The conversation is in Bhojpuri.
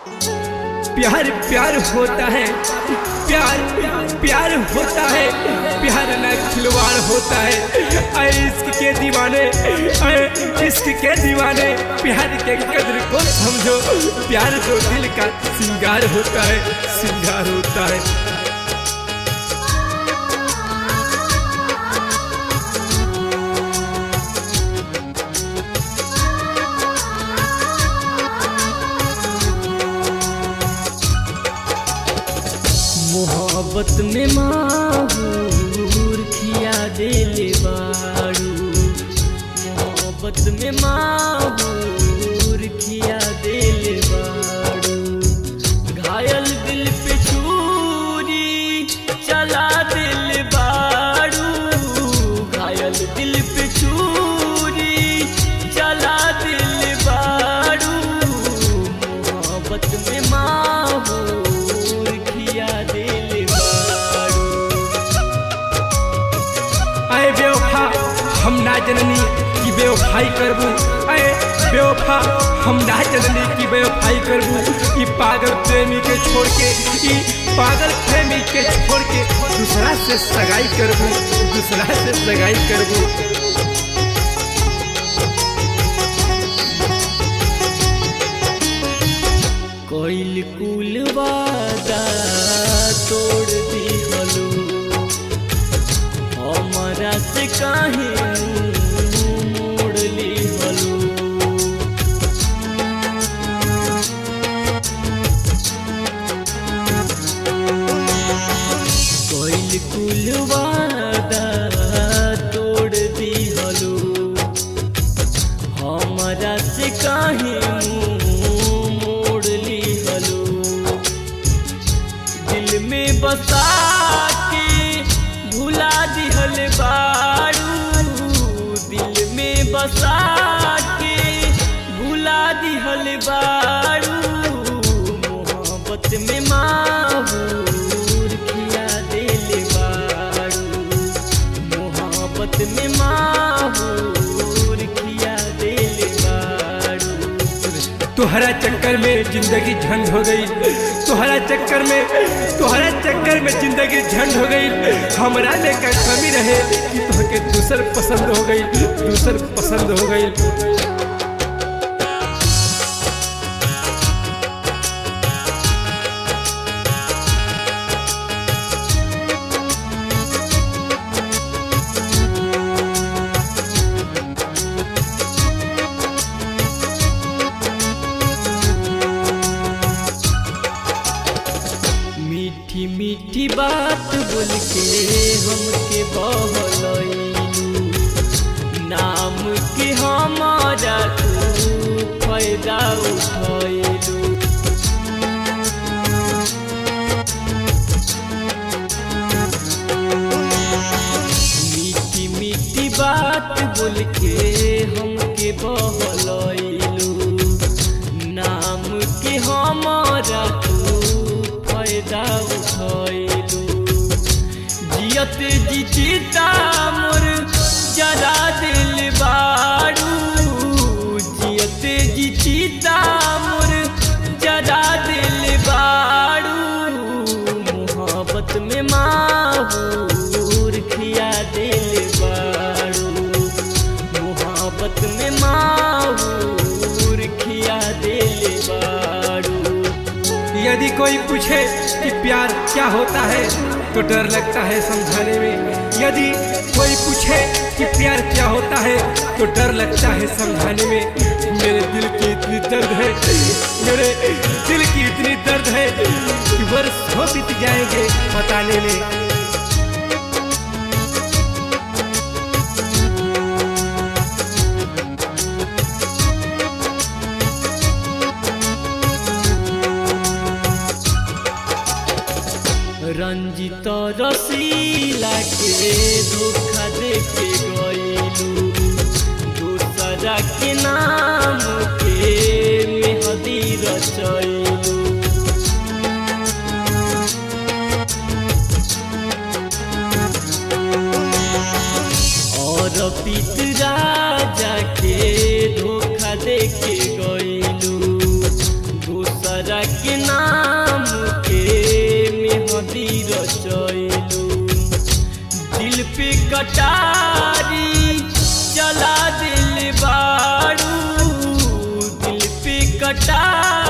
प्यार प्यार होता है, प्यार प्यार होता है, प्यार न खिलवाड़ होता है। अरे इश्क के दीवाने, अरे इश्क के दीवाने, प्यार के कदर को समझो। प्यार तो दिल का सिंगार होता है, सिंगार होता है। मोहब्बत में माहूर खिया देले बारू, मोहब्बत में माहूर खिया देले बारू। घायल दिल पे छुरी चला देले बारू, घायल दिल पे छुरी चला देले बारू। मोहब्बत में माहूर बेवफा हम ना जननी की बेवफाई करबू, अरे बेवफा हम ना जननी की बेवफाई करबू। ई पागल प्रेमी के छोड़ के, ई पागल प्रेमी के छोड़ के दूसरा से सगाई करबू, दूसरा से सगाई करबू। कोइल कुल वादा तोड़ दी हलो, हमारा से काहे मोड़ ली हलो। कोइल कुल वादा तोड़ दी हलो, हमारा से काहे मोड़ ली हलो। दिल में बसा भुला दिहल बारू, दिल में बसा के भुला दिहल बारू। मोहब्बत में माहूर खिया देले बारू, मोहब्बत में माहूर खिया देले बारू। तुहरा चक्कर में जिंदगी झंड हो गई, तुहरा चक्कर में जिंदगी झंड हो गई। हमरा लेकर कमी रहे कि तुहके दूसर पसंद हो गई, दूसर पसंद हो गई। मीठी मीठी बात बोल के हमके बहलैलू, नाम के हमारा तू फायदा उठैलू। मीठी मीठी बात बोल के हमके बहलैलू, नाम के हमारा फायदा उठैलू। जियत जी जीता मोर जरा दिल बारू, जियत जी जीता मोर जरा दिल बारू। मोहब्बत में माहूर खिया दिल बारू, मोहब्बत में माहूर खिया दिल बारू। यदि कोई पूछे कि प्यार क्या होता है तो डर लगता है समझाने में। यदि कोई पूछे कि प्यार क्या होता है तो डर लगता है समझाने में। मेरे दिल की इतनी दर्द है, मेरे दिल की इतनी दर्द है कि वर्षों बीत जाएंगे बताने में। रंजित रसीला के धोखा देके गईलू, दूसरा के नाम के मेहदी रचैलू। और पित राजा के धोखा देके गईलू, दूसरा दिल पे कटारी चला दिल बारू दिल पे कटारी